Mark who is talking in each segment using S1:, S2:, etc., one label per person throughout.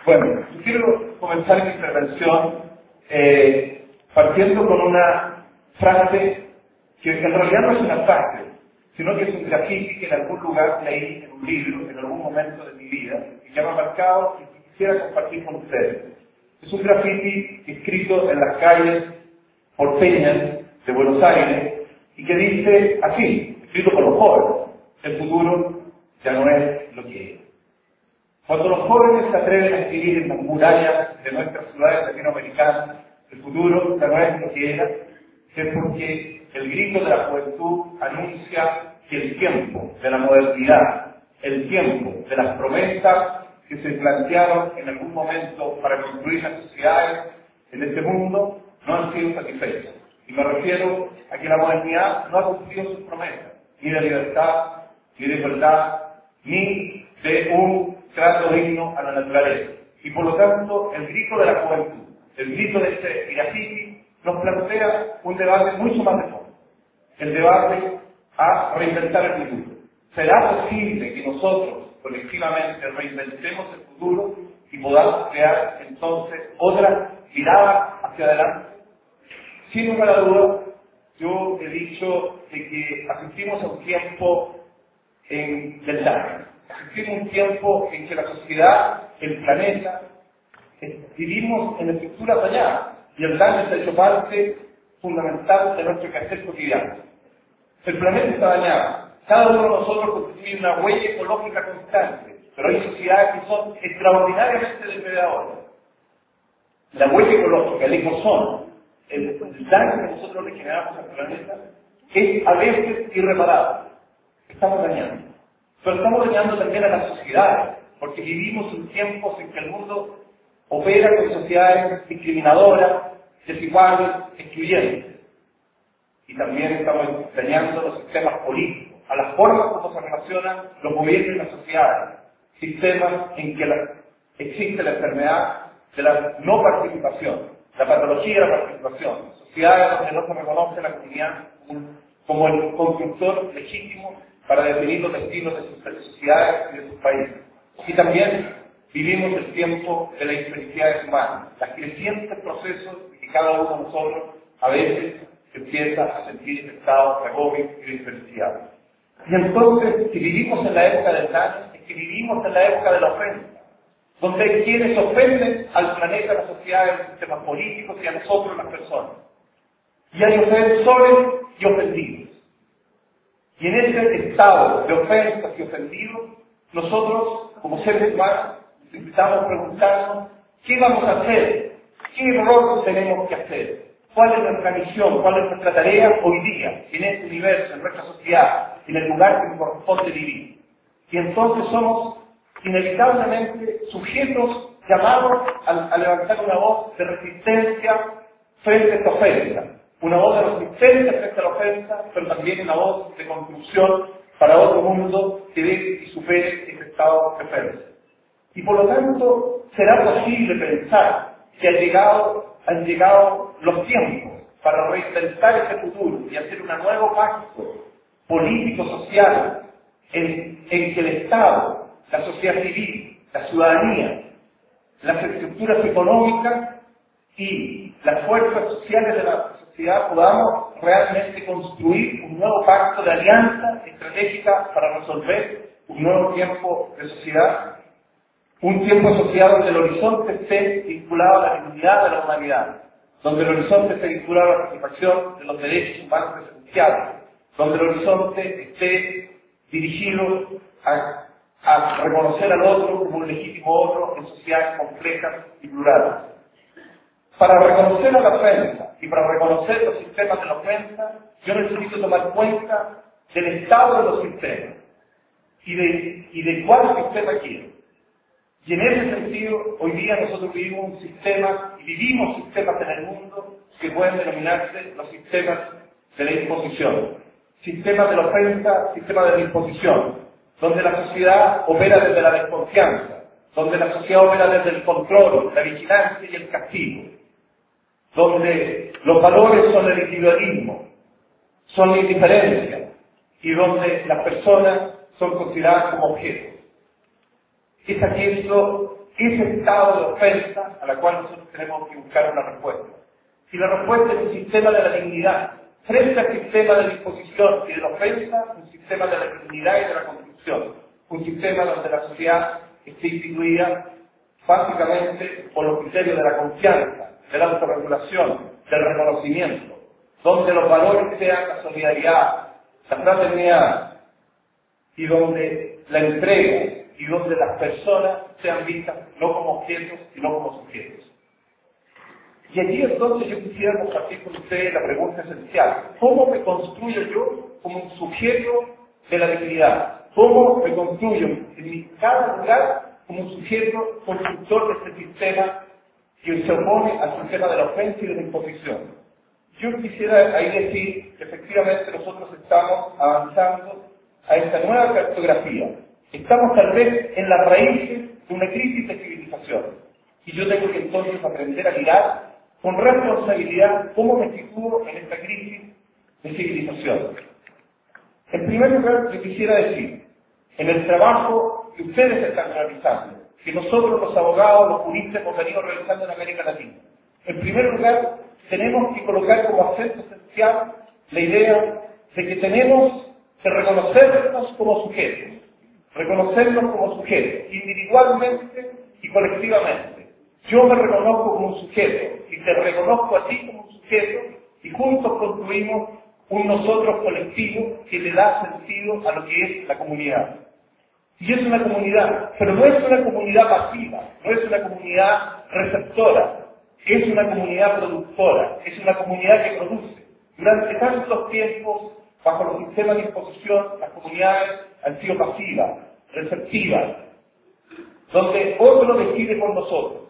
S1: Bueno, yo quiero comenzar mi intervención partiendo con una frase que en realidad no es una frase, sino que es un grafiti que en algún lugar leí en un libro, en algún momento de mi vida, y que me ha marcado y que quisiera compartir con ustedes. Es un grafiti escrito en las calles porteñas de Buenos Aires y que dice así, escrito por los jóvenes: el futuro ya no es lo que era. Cuando los jóvenes se atreven a escribir en las murallas de nuestras ciudades latinoamericanas, el futuro ya no es lo que era, es porque el grito de la juventud anuncia que el tiempo de la modernidad, el tiempo de las promesas que se plantearon en algún momento para construir las sociedades en este mundo, no han sido satisfechas. Y me refiero a que la modernidad no ha cumplido sus promesas, ni de libertad, ni de igualdad, ni de un trato digno a la naturaleza. Y por lo tanto, el grito de la juventud, el grito de este grafiti, nos plantea un debate mucho más de fondo. El debate a reinventar el futuro. ¿Será posible que nosotros, colectivamente, reinventemos el futuro y podamos crear entonces otra mirada hacia adelante? Sin lugar a dudas, yo he dicho de que asistimos a un tiempo del daño. Asistimos a un tiempo en que la sociedad, el planeta, vivimos en estructuras dañadas y el daño se ha hecho parte fundamental de nuestro quehacer cotidiano. El planeta está dañado. Cada uno de nosotros constituye una huella ecológica constante, pero hay sociedades que son extraordinariamente depredadoras. La huella ecológica, el ecozón, el daño que nosotros le generamos al planeta es a veces irreparable. Estamos dañando. Pero estamos dañando también a las sociedades, porque vivimos en tiempos en que el mundo opera con sociedades discriminadoras, desiguales, excluyentes. Y también estamos dañando los sistemas políticos, a las formas como se relacionan los gobiernos y las sociedades, sistemas en que existe la enfermedad de la no participación, la patología de la participación, sociedades donde no se reconoce la comunidad como el constructor legítimo para definir los destinos de sus sociedades y de sus países. Y también vivimos el tiempo de las infelicidades humanas, los crecientes procesos de que cada uno de nosotros a veces empieza a sentir infectado de agobio y de infelicidad. Y entonces, si vivimos en la época del daño, es que vivimos en la época de la ofensa, donde hay quienes ofenden al planeta, a la sociedad, a los sistemas políticos y a nosotros, las personas. Y hay ofensores y ofendidos. Y en ese estado de ofensas y ofendidos, nosotros, como seres humanos, necesitamos preguntarnos qué vamos a hacer, qué rol tenemos que hacer, cuál es nuestra misión, cuál es nuestra tarea hoy día, en este universo, en nuestra sociedad, en el lugar que nos corresponde vivir. Y entonces somos inevitablemente sujetos llamados a levantar una voz de resistencia frente a esta ofensa. Una voz de resistencia frente a la ofensa, pero también una voz de construcción para otro mundo que deje y supere este estado de ofensa. Y por lo tanto, será posible pensar que han llegado los tiempos para reinventar este futuro y hacer un nuevo pacto político-social en que el Estado, la sociedad civil, la ciudadanía, las estructuras económicas y las fuerzas sociales de la sociedad podamos realmente construir un nuevo pacto de alianza estratégica para resolver un nuevo tiempo de sociedad, un tiempo de sociedad donde el horizonte esté vinculado a la dignidad de la humanidad, donde el horizonte esté vinculado a la satisfacción de los derechos humanos esenciales, donde el horizonte esté dirigido a reconocer al otro como un legítimo otro en sociedades complejas y plurales. Para reconocer a la ofensa y para reconocer los sistemas de la ofensa, yo necesito tomar cuenta del estado de los sistemas y de cuál sistema quiero. Y en ese sentido, hoy día nosotros vivimos un sistema y vivimos sistemas en el mundo que pueden denominarse los sistemas de la imposición. Sistemas de la ofensa, sistemas de la imposición, donde la sociedad opera desde la desconfianza, donde la sociedad opera desde el control, la vigilancia y el castigo, donde los valores son el individualismo, son la indiferencia, y donde las personas son consideradas como objetos. Es aquello ese estado de ofensa a la cual nosotros tenemos que buscar una respuesta. Y la respuesta es un sistema de la dignidad. Frente al sistema de la imposición y de la ofensa, un sistema de la dignidad y de la construcción. Un sistema donde la sociedad esté instituida básicamente por los criterios de la confianza, de la autorregulación, del reconocimiento, donde los valores sean la solidaridad, la fraternidad, y donde la entrega y donde las personas sean vistas no como objetos, sino como sujetos. Y allí entonces yo quisiera compartir con ustedes la pregunta esencial: ¿cómo me construyo yo como un sujeto de la dignidad? ¿Cómo me construyo en cada lugar como un sujeto constructor de este sistema que se opone al sistema de la ofensa y de la imposición? Yo quisiera ahí decir que efectivamente nosotros estamos avanzando a esta nueva cartografía. Estamos tal vez en las raíces de una crisis de civilización. Y yo tengo que entonces aprender a mirar con responsabilidad cómo me sitúo en esta crisis de civilización. En primer lugar, yo quisiera decir, en el trabajo que ustedes están realizando, que nosotros los abogados, los juristas hemos venido realizando en América Latina, en primer lugar, tenemos que colocar como acento esencial la idea de que tenemos que reconocernos como sujetos, individualmente y colectivamente. Yo me reconozco como un sujeto y te reconozco a ti como un sujeto y juntos construimos un nosotros colectivo que le da sentido a lo que es la comunidad. Y es una comunidad, pero no es una comunidad pasiva, no es una comunidad receptora, es una comunidad productora, es una comunidad que produce. Durante tantos tiempos, bajo los sistemas de imposición, las comunidades han sido pasivas, receptivas, donde otro decide por nosotros.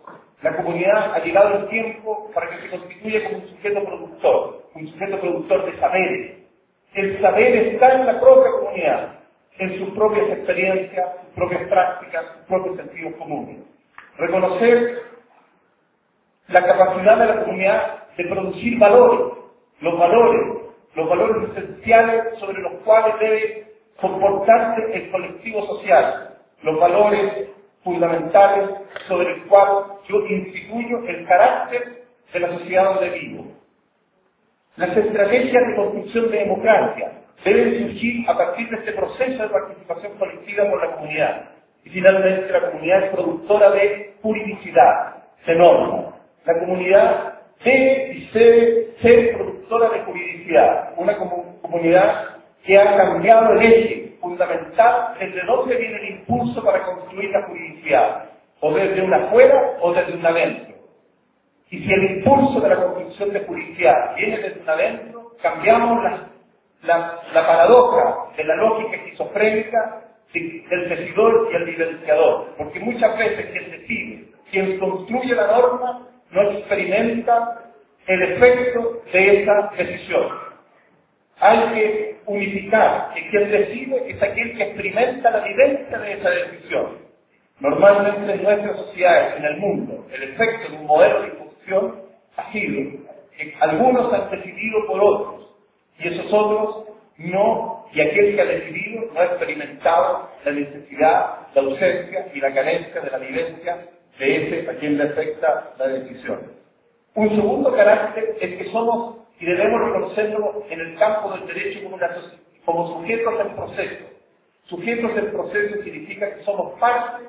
S1: La comunidad ha llegado el tiempo para que se constituya como un sujeto productor de saberes. El saber está en la propia comunidad, en sus propias experiencias, sus propias prácticas, sus propios sentidos comunes. Reconocer la capacidad de la comunidad de producir valores, los valores esenciales sobre los cuales debe comportarse el colectivo social, los valores fundamentales sobre el cual yo instituyo el carácter de la sociedad donde vivo. Las estrategias de construcción de democracia deben surgir a partir de este proceso de participación colectiva por la comunidad. Y finalmente la comunidad es productora de juridicidad, de normas. La comunidad debe y debe ser productora de juridicidad, una comunidad que ha cambiado el eje fundamental desde dónde viene el impulso para construir la juridicidad, o desde una afuera o desde una adentro. Y si el impulso de la construcción de juridicidad viene desde una adentro, cambiamos la paradoja de la lógica esquizofrénica del decidor y el vivenciador, porque muchas veces quien decide, quien construye la norma, no experimenta el efecto de esa decisión. Hay que unificar que quien decide es aquel que experimenta la vivencia de esa decisión. Normalmente en nuestras sociedades, en el mundo, el efecto de un modelo de imposición ha sido que algunos han decidido por otros, y esos otros no, y aquel que ha decidido no ha experimentado la necesidad, la ausencia y la carencia de la vivencia de ese a quien le afecta la decisión. Un segundo carácter es que somos y debemos reconocerlo en el campo del derecho como sujetos del proceso. Sujetos del proceso significa que somos parte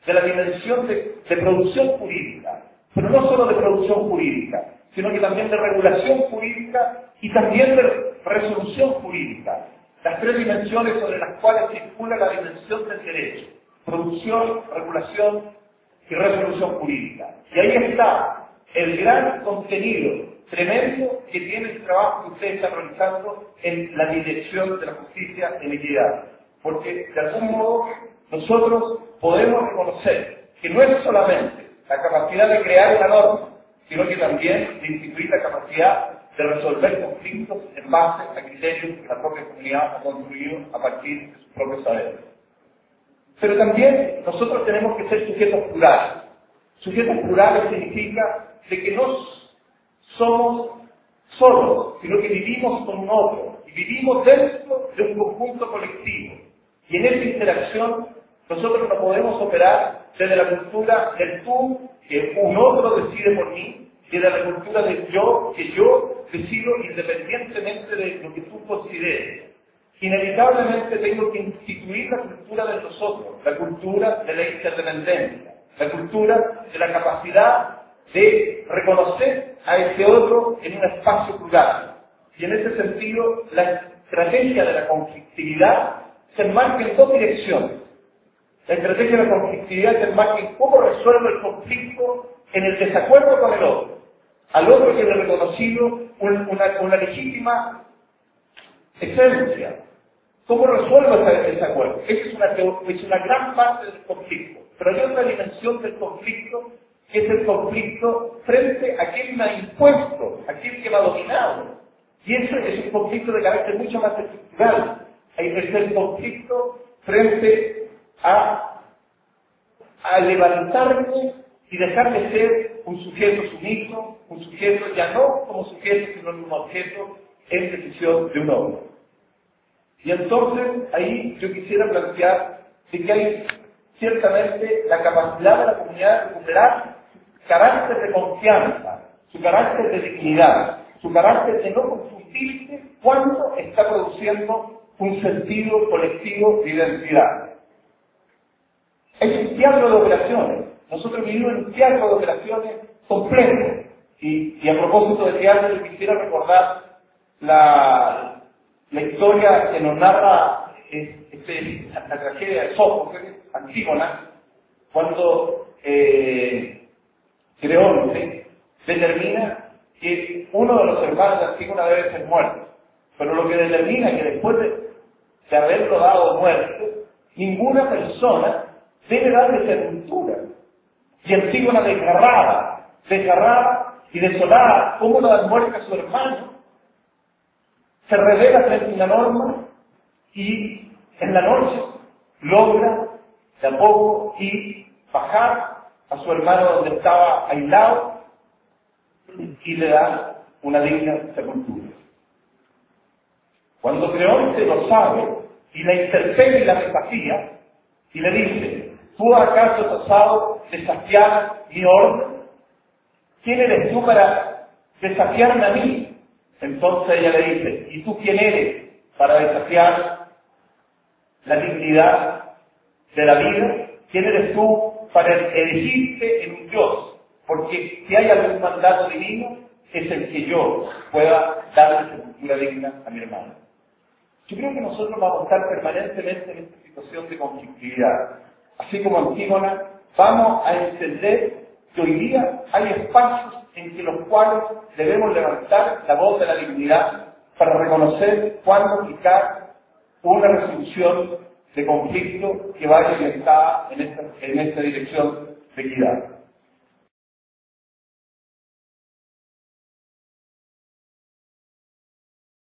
S1: de la dimensión de producción jurídica, pero no solo de producción jurídica, sino que también de regulación jurídica y también de resolución jurídica. Las tres dimensiones sobre las cuales circula la dimensión del derecho: producción, regulación y resolución jurídica. Y ahí está el gran contenido tremendo que tiene el trabajo que ustedes están realizando en la dirección de la justicia en equidad. Porque de algún modo nosotros podemos reconocer que no es solamente la capacidad de crear una norma, sino que también de instituir la capacidad de resolver conflictos en base a criterios que la propia comunidad ha construido a partir de sus propios saberes. Pero también nosotros tenemos que ser sujetos plurales. Sujetos plurales significa de que no somos solos, sino que vivimos con un otro, y vivimos dentro de un conjunto colectivo. Y en esa interacción Nosotros no podemos operar desde la cultura del tú, que un otro decide por mí, y de la cultura del yo, que yo decido independientemente de lo que tú consideres. Inevitablemente tengo que instituir la cultura de nosotros, la cultura de la interdependencia, la cultura de la capacidad de reconocer a ese otro en un espacio plural. Y en ese sentido, la estrategia de la conflictividad se enmarca en dos direcciones. La estrategia de la conflictividad se enmarca en cómo resuelvo el conflicto en el desacuerdo con el otro. Al otro que le he reconocido una legítima esencia. ¿Cómo resuelvo ese desacuerdo? Esa es una gran parte del conflicto. Pero hay otra dimensión del conflicto, que es el conflicto frente a quien me ha impuesto, a quien me ha dominado. Y ese es un conflicto de carácter mucho más estructural. Hay que ser conflicto frente a levantarme y dejar de ser un sujeto sumiso, un sujeto ya no como sujeto, sino un objeto en decisión de un hombre. Y entonces ahí yo quisiera plantear de que hay ciertamente la capacidad de la comunidad de recuperar su carácter de confianza, su carácter de dignidad, su carácter de no confundirse cuando está produciendo un sentido colectivo de identidad. Es un teatro de operaciones. Nosotros vivimos en un teatro de operaciones complejo. Y a propósito de teatro, yo quisiera recordar la historia que nos narra la tragedia de Sófocles, Antígona, cuando Creonte determina que uno de los hermanos de Antígona debe ser muerto. Pero lo que determina que después de haberlo dado muerto, ninguna persona debe darle sepultura. Y Antígona desgarrada y desolada, ¿cómo no dar muerte a su hermano? Se revela frente a una norma y en la noche logra de a poco ir bajar a su hermano donde estaba aislado y le da una digna sepultura. Cuando Creonte lo sabe y la interpela y la desafía y le dice: ¿tú acaso has osado desafiar mi orden? ¿Quién eres tú para desafiarme a mí? Entonces ella le dice: ¿y tú quién eres para desafiar la dignidad de la vida? ¿Quién eres tú para erigirte en un Dios? Porque si hay algún mandato divino, es el que yo pueda darle sepultura digna a mi hermano. Yo creo que nosotros vamos a estar permanentemente en esta situación de conflictividad. Así como Antígona, vamos a entender que hoy día hay espacios en los cuales debemos levantar la voz de la dignidad para reconocer cuándo fijar una resolución de conflicto que vaya orientada en esta dirección de equidad.